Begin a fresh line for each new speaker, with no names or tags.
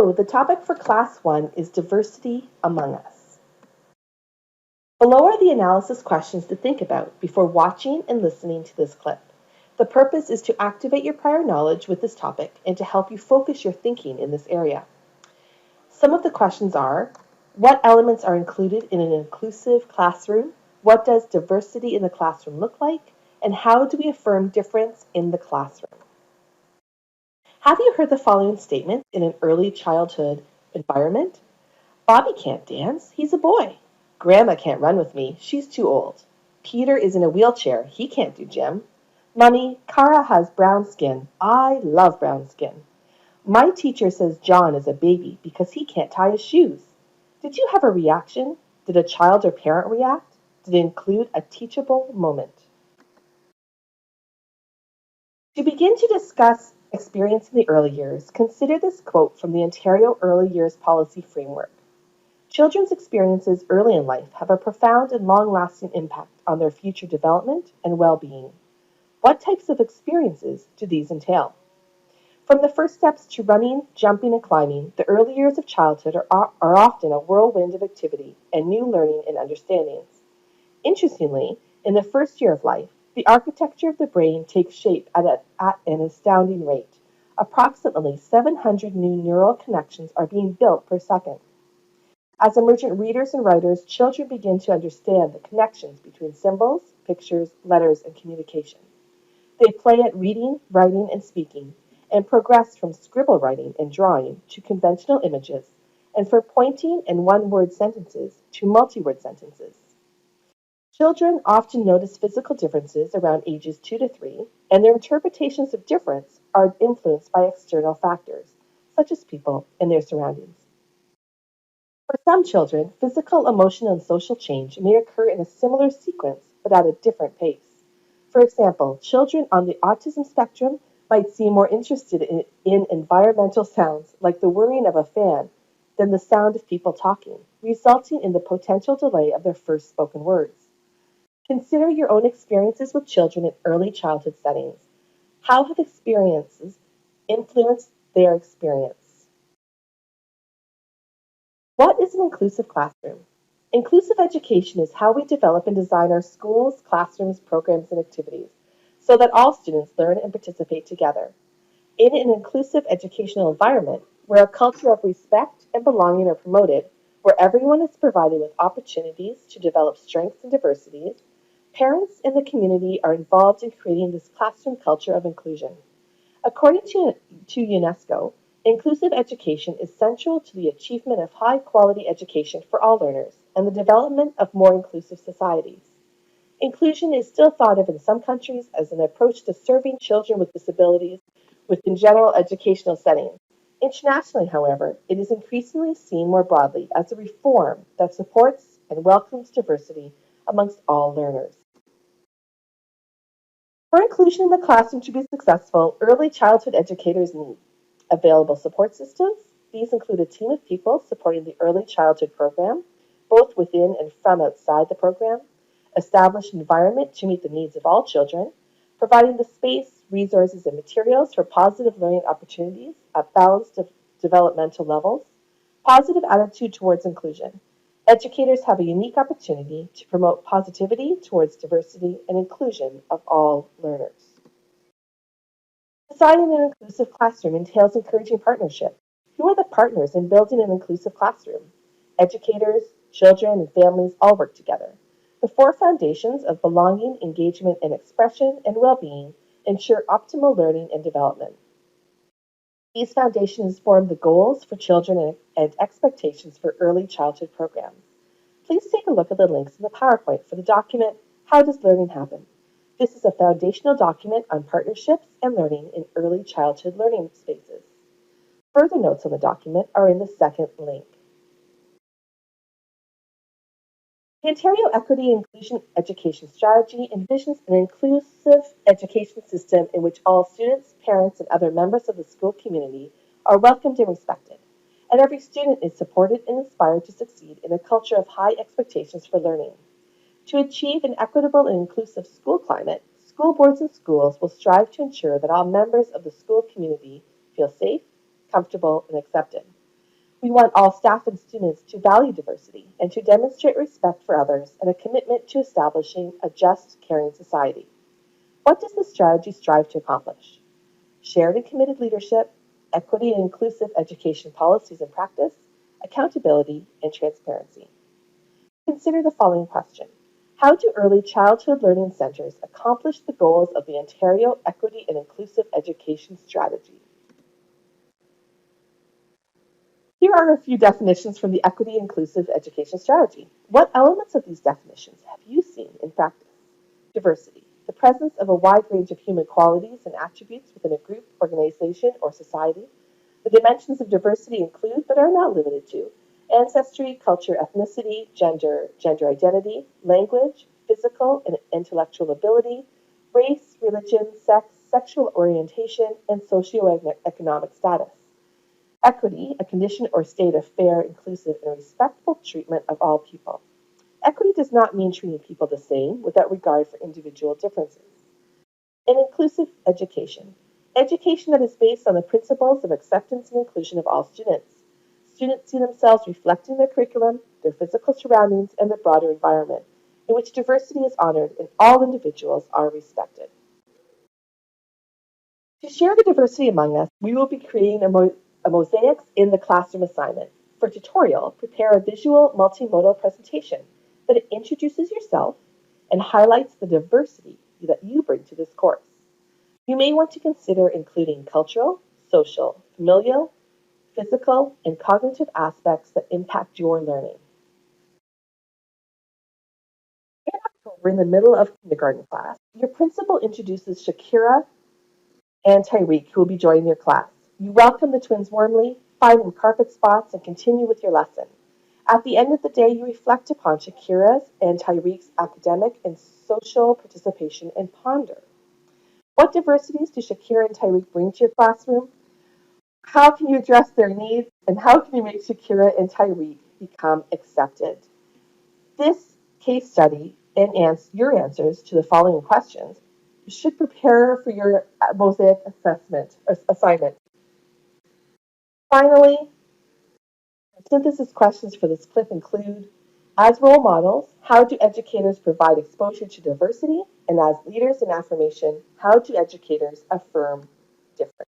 So the topic for Class 1 is diversity among us. Below are the analysis questions to think about before watching and listening to this clip. The purpose is to activate your prior knowledge with this topic and to help you focus your thinking in this area. Some of the questions are, what elements are included in an inclusive classroom? What does diversity in the classroom look like? And how do we affirm difference in the classroom? Have you heard the following statement in an early childhood environment? Bobby can't dance, he's a boy. Grandma can't run with me, she's too old. Peter is in a wheelchair, he can't do gym. Mummy, Kara has brown skin, I love brown skin. My teacher says John is a baby because he can't tie his shoes. Did you have a reaction? Did a child or parent react? Did it include a teachable moment? To begin to discuss experience in the early years, consider this quote from the Ontario Early Years Policy Framework. Children's experiences early in life have a profound and long-lasting impact on their future development and well-being. What types of experiences do these entail? From the first steps to running, jumping, and climbing, the early years of childhood are often a whirlwind of activity and new learning and understandings. Interestingly, in the first year of life, the architecture of the brain takes shape at an astounding rate. Approximately 700 new neural connections are being built per second. As emergent readers and writers, children begin to understand the connections between symbols, pictures, letters, and communication. They play at reading, writing, and speaking, and progress from scribble writing and drawing to conventional images, and from pointing and one-word sentences to multi-word sentences. Children often notice physical differences around ages 2 to 3, and their interpretations of difference are influenced by external factors, such as people and their surroundings. For some children, physical, emotional, and social change may occur in a similar sequence, but at a different pace. For example, children on the autism spectrum might seem more interested in environmental sounds, like the whirring of a fan, than the sound of people talking, resulting in the potential delay of their first spoken words. Consider your own experiences with children in early childhood settings. How have experiences influenced their experience? What is an inclusive classroom? Inclusive education is how we develop and design our schools, classrooms, programs, and activities so that all students learn and participate together. In an inclusive educational environment, where a culture of respect and belonging are promoted, where everyone is provided with opportunities to develop strengths and diversities, parents and the community are involved in creating this classroom culture of inclusion. According to UNESCO, inclusive education is central to the achievement of high-quality education for all learners and the development of more inclusive societies. Inclusion is still thought of in some countries as an approach to serving children with disabilities within general educational settings. Internationally, however, it is increasingly seen more broadly as a reform that supports and welcomes diversity amongst all learners. For inclusion in the classroom to be successful, early childhood educators need available support systems. These include a team of people supporting the early childhood program, both within and from outside the program, establish an environment to meet the needs of all children, providing the space, resources, and materials for positive learning opportunities at balanced developmental levels, positive attitude towards inclusion. Educators have a unique opportunity to promote positivity towards diversity and inclusion of all learners. Designing an inclusive classroom entails encouraging partnership. Who are the partners in building an inclusive classroom? Educators, children, and families all work together. The four foundations of belonging, engagement, and expression and well-being ensure optimal learning and development. These foundations form the goals for children and expectations for early childhood programs. Please take a look at the links in the PowerPoint for the document, How Does Learning Happen? This is a foundational document on partnerships and learning in early childhood learning spaces. Further notes on the document are in the second link. The Ontario Equity and Inclusion Education Strategy envisions an inclusive education system in which all students, parents, and other members of the school community are welcomed and respected, and every student is supported and inspired to succeed in a culture of high expectations for learning. To achieve an equitable and inclusive school climate, school boards and schools will strive to ensure that all members of the school community feel safe, comfortable, and accepted. We want all staff and students to value diversity and to demonstrate respect for others and a commitment to establishing a just, caring society. What does this strategy strive to accomplish? Shared and committed leadership, equity and inclusive education policies and practice, accountability, and transparency. Consider the following question. How do early childhood learning centers accomplish the goals of the Ontario Equity and Inclusive Education Strategy? Here are a few definitions from the Equity Inclusive Education Strategy. What elements of these definitions have you seen in practice? Diversity, the presence of a wide range of human qualities and attributes within a group, organization, or society. The dimensions of diversity include, but are not limited to, ancestry, culture, ethnicity, gender identity, language, physical and intellectual ability, race, religion, sex, sexual orientation, and socioeconomic status. Equity, a condition or state of fair, inclusive, and respectful treatment of all people. Equity does not mean treating people the same without regard for individual differences. And inclusive education. Education that is based on the principles of acceptance and inclusion of all students. Students see themselves reflecting their curriculum, their physical surroundings, and the broader environment, in which diversity is honored and all individuals are respected. To share the diversity among us, we will be creating a mosaics in the classroom assignment. For tutorial, prepare a visual multimodal presentation that introduces yourself and highlights the diversity that you bring to this course. You may want to consider including cultural, social, familial, physical, and cognitive aspects that impact your learning. In October, in the middle of kindergarten class, your principal introduces Shakira and Tyreek, who will be joining your class. You welcome the twins warmly, find them carpet spots, and continue with your lesson. At the end of the day, you reflect upon Shakira's and Tyreek's academic and social participation and ponder. What diversities do Shakira and Tyreek bring to your classroom? How can you address their needs? And how can you make Shakira and Tyreek become accepted? This case study and your answers to the following questions should prepare for your mosaic assignment. Finally, synthesis questions for this clip include, as role models, how do educators provide exposure to diversity? And as leaders in affirmation, how do educators affirm difference?